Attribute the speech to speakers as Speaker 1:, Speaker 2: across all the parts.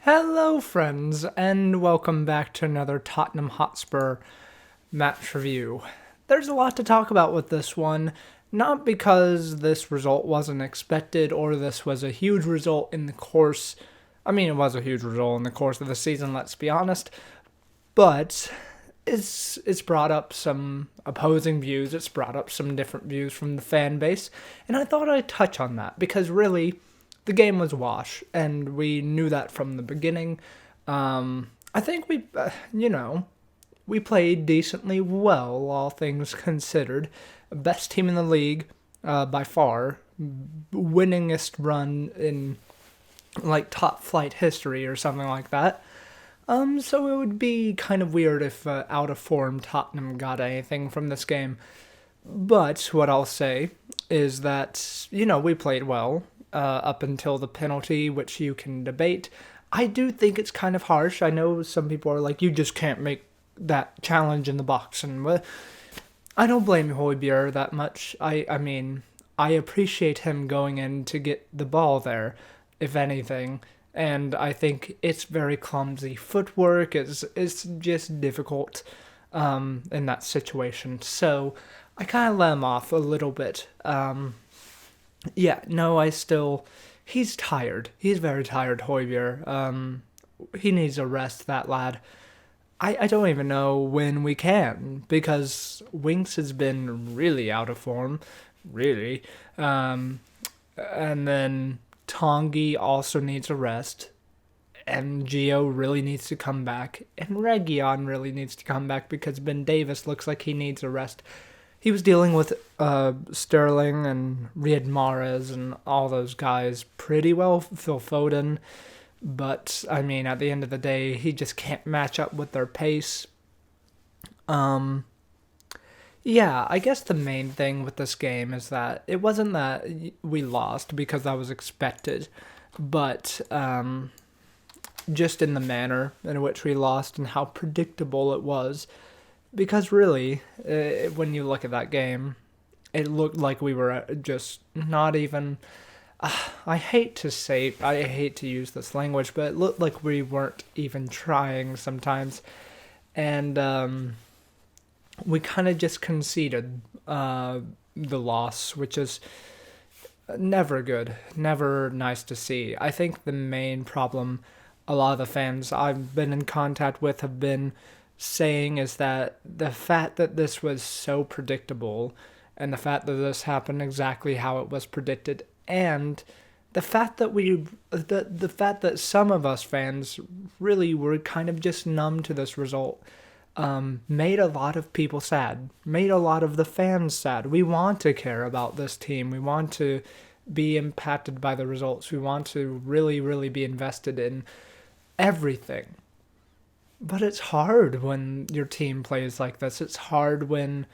Speaker 1: Hello, friends, and welcome back to another Tottenham Hotspur match review. There's a lot to talk about with this one, not because this result wasn't expected or this was a huge result in the course. I mean, it was a huge result in the course of the season, let's be honest, but it's brought up some opposing views, it's brought up some different views from the fan base, and I thought I'd touch on that because really the game was wash, and we knew that from the beginning. I think we played decently well, all things considered. Best team in the league by far, winningest run in like top flight history or something like that. So it would be kind of weird if out of form Tottenham got anything from this game. But what I'll say is that, we played well up until the penalty, which you can debate. I do think it's kind of harsh. I know some people are like, you just can't make that challenge in the box. And I don't blame Højbjerg that much. I mean, I appreciate him going in to get the ball there, if anything. And I think it's very clumsy footwork. It's just difficult in that situation. So I kind of let him off a little bit. Yeah, no, he's tired. He's very tired, Højbjerg. He needs a rest, that lad. I don't even know when we can, because Winks has been really out of form, really. And then Tongi also needs a rest, and Gio really needs to come back, and Region really needs to come back because Ben Davis looks like he needs a rest. He was dealing with Sterling and Riyad Mahrez and all those guys pretty well, Phil Foden. But, I mean, at the end of the day, he just can't match up with their pace. Yeah, I guess the main thing with this game is that it wasn't that we lost because that was expected, but just in the manner in which we lost and how predictable it was. Because really, when you look at that game, it looked like we were just not even. I hate to use this language, but it looked like we weren't even trying sometimes. And we kind of just conceded the loss, which is never good, never nice to see. I think the main problem a lot of the fans I've been in contact with have been saying is that the fact that this was so predictable and the fact that this happened exactly how it was predicted and the fact that the fact that some of us fans really were kind of just numb to this result made a lot of people sad, made a lot of the fans sad. We want to care about this team. We want to be impacted by the results. We want to really, really be invested in everything. But it's hard when your team plays like this. It's hard when,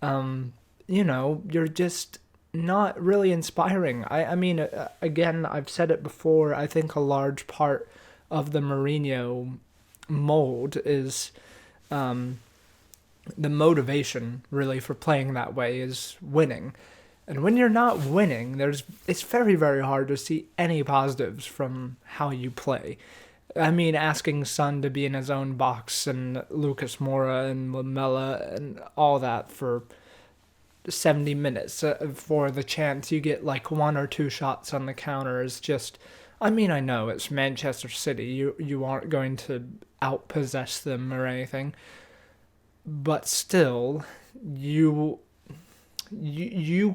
Speaker 1: you're just not really inspiring. I mean, again, I've said it before. I think a large part of the Mourinho mold is the motivation, really, for playing that way is winning. And when you're not winning, it's very, very hard to see any positives from how you play. I mean, asking Son to be in his own box and Lucas Moura and Lamella and all that for 70 minutes for the chance you get like one or two shots on the counter is just. I mean, I know it's Manchester City. You aren't going to outpossess them or anything, but still, you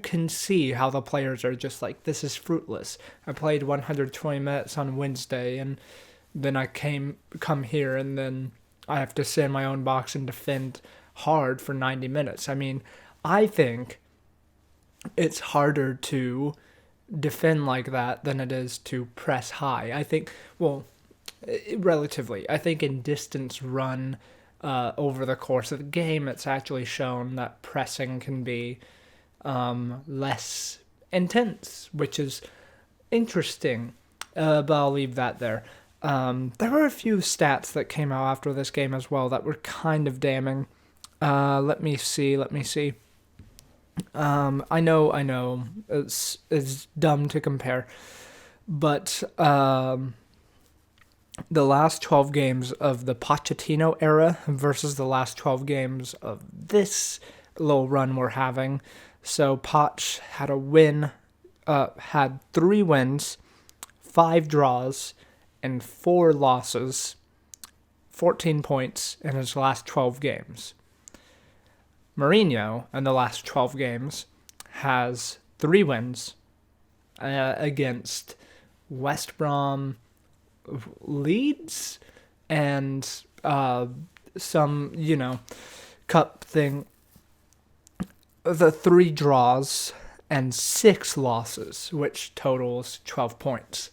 Speaker 1: can see how the players are just like, this is fruitless. I played 120 minutes on Wednesday and then I come here and then I have to sit in my own box and defend hard for 90 minutes. I mean, I think it's harder to defend like that than it is to press high. I think, well, relatively. I think in distance run over the course of the game, it's actually shown that pressing can be less intense, which is interesting. But I'll leave that there. There were a few stats that came out after this game as well that were kind of damning. Let me see. I know, it's dumb to compare, but the last 12 games of the Pochettino era versus the last 12 games of this little run we're having. So Poch had a win, had 3 wins, 5 draws, and 4 losses, 14 points in his last 12 games. Mourinho, in the last 12 games, has 3 wins against West Brom, Leeds, and some, cup thing. The 3 draws and 6 losses, which totals 12 points,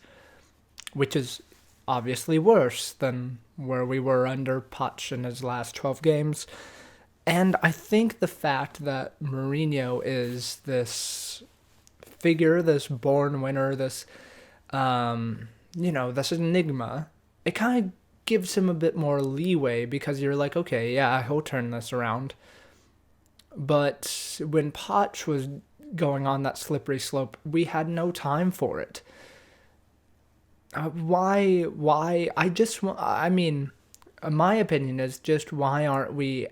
Speaker 1: which is obviously worse than where we were under Poch in his last 12 games. And I think the fact that Mourinho is this figure, this born winner, this this enigma, it kind of gives him a bit more leeway because you're like, okay, yeah, he'll turn this around. But when Poch was going on that slippery slope, we had no time for it. Why? I mean, my opinion is just why aren't we,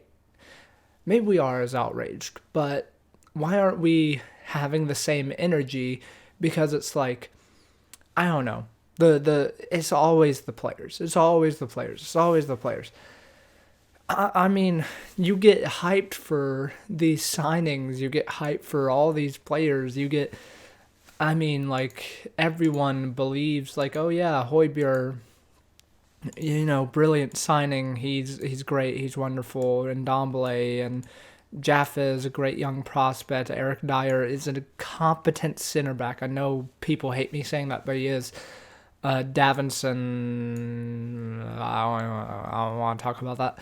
Speaker 1: maybe we are as outraged, but why aren't we having the same energy? Because it's like, I don't know. It's always the players. It's always the players. It's always the players. I mean, you get hyped for these signings. You get hyped for all these players. Like, everyone believes, like, oh yeah, Højbjerg, brilliant signing. He's great. He's wonderful. And Ndombele and Jaffa is a great young prospect. Eric Dyer is a competent center back. I know people hate me saying that, but he is. Davinson, I don't want to talk about that.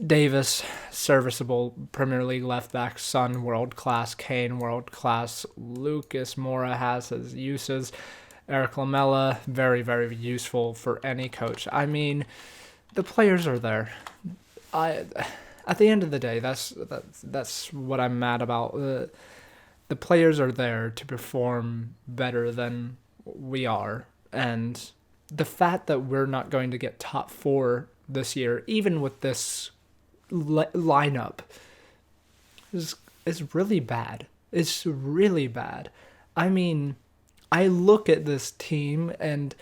Speaker 1: Davis, serviceable Premier League left back. Son, world class. Kane, world class. Lucas Moura has his uses. Eric Lamela, very, very useful for any coach. I mean, the players are there. At the end of the day, that's what I'm mad about. The players are there to perform better than we are, and the fact that we're not going to get top 4 this year, even with this lineup, is really bad. It's really bad. I mean, I look at this team and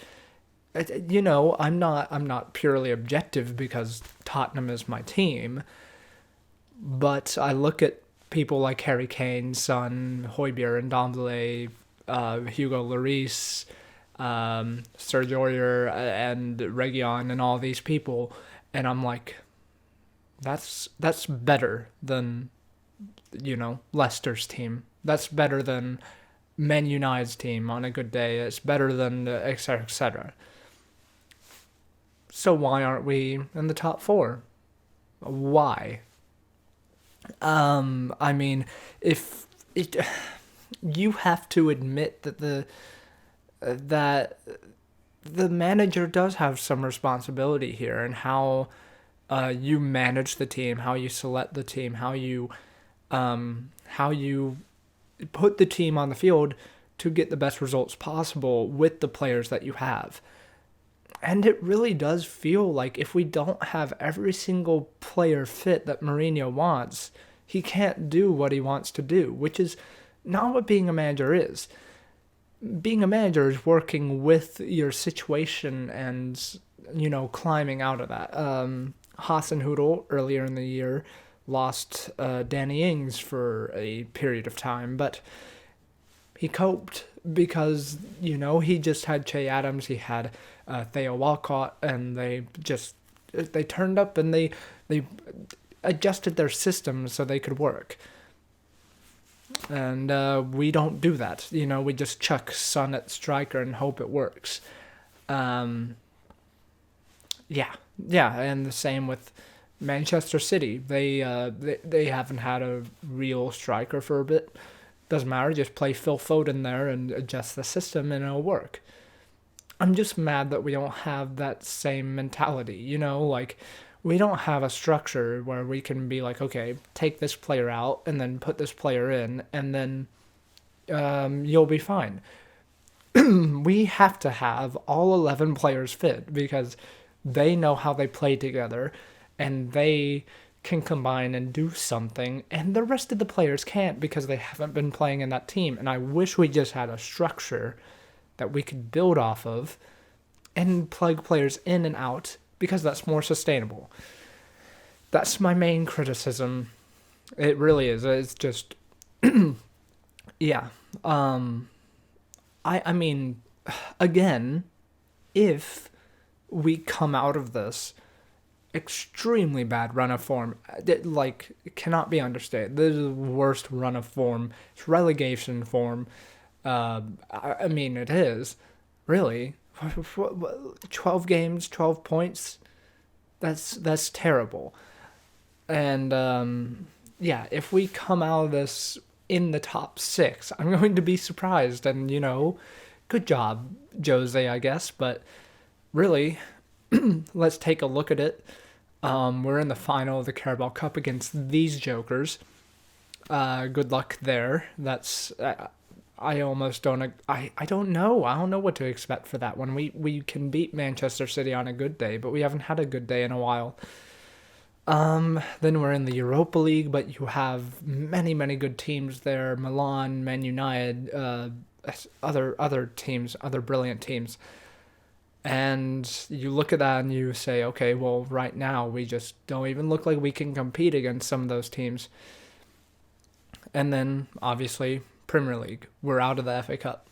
Speaker 1: I'm not purely objective because Tottenham is my team, but I look at people like Harry Kane, Son, Højbjerg, and Ndombele, Hugo Lloris, Serge Aurier, and Reguilon, and all these people, and I'm like, that's better than Leicester's team. That's better than Man United's team on a good day. It's better than etc. etc. So why aren't we in the top 4? Why? I mean, if it, you have to admit that the manager does have some responsibility here in how you manage the team, how you select the team, how you put the team on the field to get the best results possible with the players that you have. And it really does feel like if we don't have every single player fit that Mourinho wants, he can't do what he wants to do, which is not what being a manager is. Being a manager is working with your situation and, climbing out of that. Hasenhüttl earlier in the year lost Danny Ings for a period of time, but he coped because, he just had Che Adams, he had Theo Walcott, and they turned up and they adjusted their systems so they could work. And we don't do that. We just chuck Son at striker and hope it works. Yeah, and the same with Manchester City. They haven't had a real striker for a bit. Doesn't matter, just play Phil Foden there and adjust the system and it'll work. I'm just mad that we don't have that same mentality, we don't have a structure where we can be like, okay, take this player out and then put this player in and then you'll be fine. We have to have all 11 players fit because They know how they play together, and they can combine and do something, and the rest of the players can't because they haven't been playing in that team. And I wish we just had a structure that we could build off of and plug players in and out because that's more sustainable. That's my main criticism. It really is. It's just, yeah. I mean, again, if we come out of this extremely bad run of form, it cannot be understated. This is the worst run of form. It's relegation form. I mean, it is really 12 games, 12 points. That's terrible. And yeah, if we come out of this in the top 6, I'm going to be surprised. And good job, Jose, I guess. But really, let's take a look at it. We're in the final of the Carabao Cup against these jokers. Good luck there. That's I almost don't. I don't know. I don't know what to expect for that one. We can beat Manchester City on a good day, but we haven't had a good day in a while. Then we're in the Europa League, but you have many good teams there. Milan, Man United, other teams, other brilliant teams. And you look at that and you say, okay, well, right now we just don't even look like we can compete against some of those teams. And then, obviously, Premier League. We're out of the FA Cup.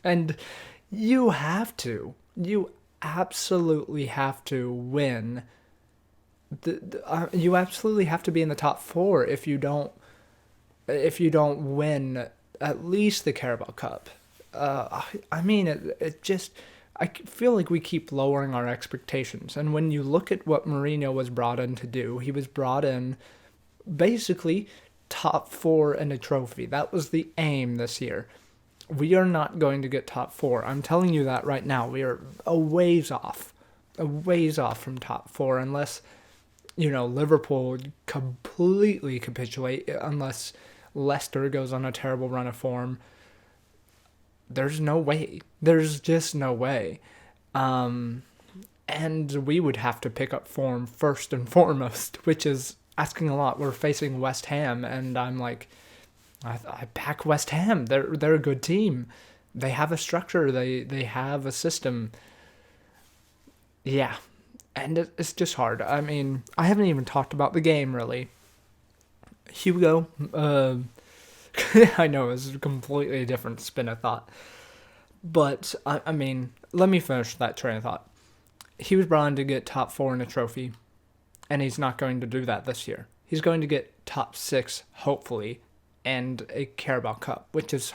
Speaker 1: And you have to. You absolutely have to win. You absolutely have to be in the top 4 if you don't win at least the Carabao Cup. I mean, it just, I feel like we keep lowering our expectations. And when you look at what Mourinho was brought in to do, he was brought in basically top 4 and a trophy. That was the aim this year. We are not going to get top 4. I'm telling you that right now. We are a ways off from top 4 unless, Liverpool completely capitulate, unless Leicester goes on a terrible run of form. There's no way. There's just no way. And we would have to pick up form first and foremost, which is asking a lot. We're facing West Ham, and I'm like, I back West Ham. They're a good team. They have a structure. They have a system. Yeah. And it's just hard. I mean, I haven't even talked about the game, really. Hugo, I know it's a completely different spin of thought. But, I mean, let me finish that train of thought. He was brought in to get top 4 in a trophy, and he's not going to do that this year. He's going to get top 6, hopefully, and a Carabao Cup, which is,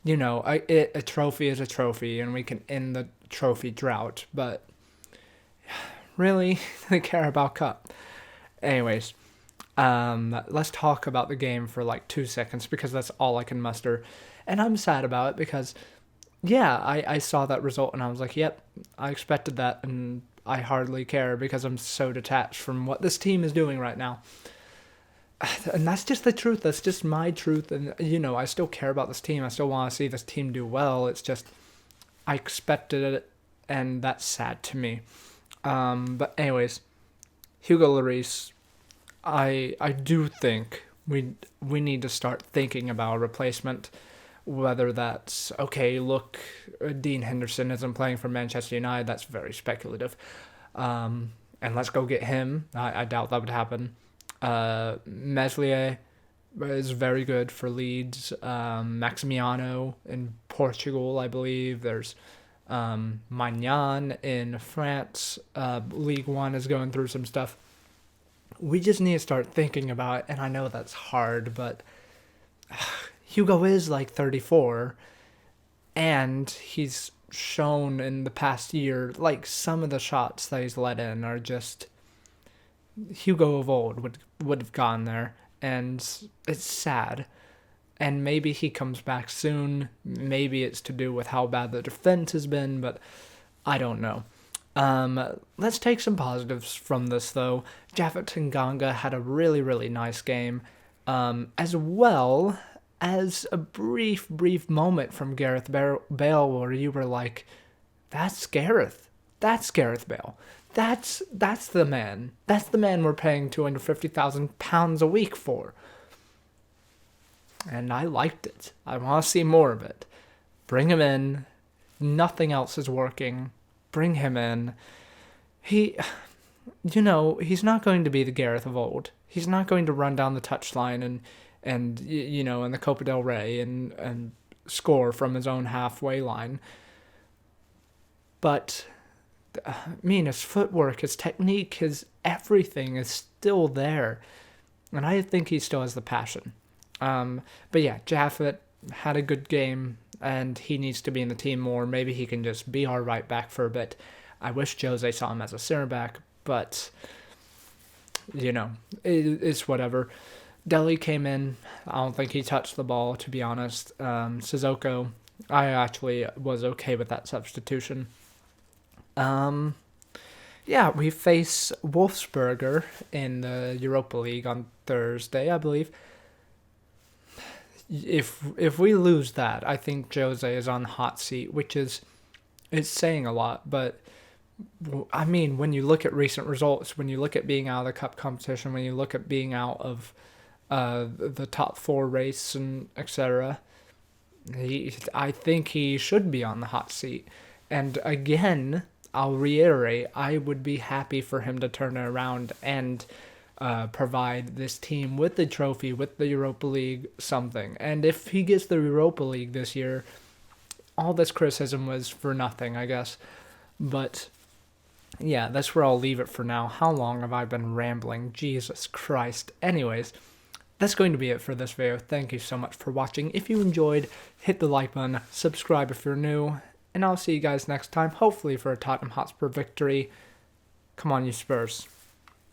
Speaker 1: a trophy is a trophy, and we can end the trophy drought, but really, the Carabao Cup. Anyways, let's talk about the game for like 2 seconds because that's all I can muster. And I'm sad about it because, yeah, I saw that result and I was like, yep, I expected that and I hardly care because I'm so detached from what this team is doing right now. And that's just the truth. That's just my truth. And, I still care about this team. I still want to see this team do well. It's just, I expected it and that's sad to me. But anyways, Hugo Lloris, I do think we need to start thinking about a replacement, whether that's, okay, look, Dean Henderson isn't playing for Manchester United, that's very speculative, and let's go get him. I doubt that would happen. Meslier is very good for Leeds. Maximiano in Portugal, I believe. There's Magnan in France. League One is going through some stuff. We just need to start thinking about it, and I know that's hard, but Hugo is like 34, and he's shown in the past year, like some of the shots that he's let in are just Hugo of old would have gone there, and it's sad. And maybe he comes back soon. Maybe it's to do with how bad the defense has been, but I don't know. Let's take some positives from this, though. Japhet Tanganga had a really, really nice game, as well as a brief moment from Gareth Bale where you were like, that's Gareth. That's Gareth Bale. That's the man. That's the man we're paying £250,000 a week for. And I liked it. I want to see more of it. Bring him in. Nothing else is working. Bring him in. He's not going to be the Gareth of old. He's not going to run down the touchline and in the Copa del Rey and score from his own halfway line. But his footwork, his technique, his everything is still there. And I think he still has the passion. But yeah, Jaffet had a good game, and he needs to be in the team more. Maybe he can just be our right back for a bit. I wish Jose saw him as a center back, but, it's whatever. Deli came in. I don't think he touched the ball, to be honest. Sissoko, I actually was okay with that substitution. We face Wolfsberger in the Europa League on Thursday, I believe. If we lose that, I think Jose is on the hot seat, which is saying a lot. But I mean, when you look at recent results, when you look at being out of the cup competition, when you look at being out of the top 4 race and etc., I think he should be on the hot seat. And again, I'll reiterate, I would be happy for him to turn it around and provide this team with the trophy, with the Europa League, something. And if he gets the Europa League this year, all this criticism was for nothing, I guess. But yeah, that's where I'll leave it for now. How long have I been rambling? Jesus Christ. Anyways, that's going to be it for this video. Thank you so much for watching. If you enjoyed, hit the like button, subscribe if you're new, and I'll see you guys next time, hopefully for a Tottenham Hotspur victory. Come on, you Spurs.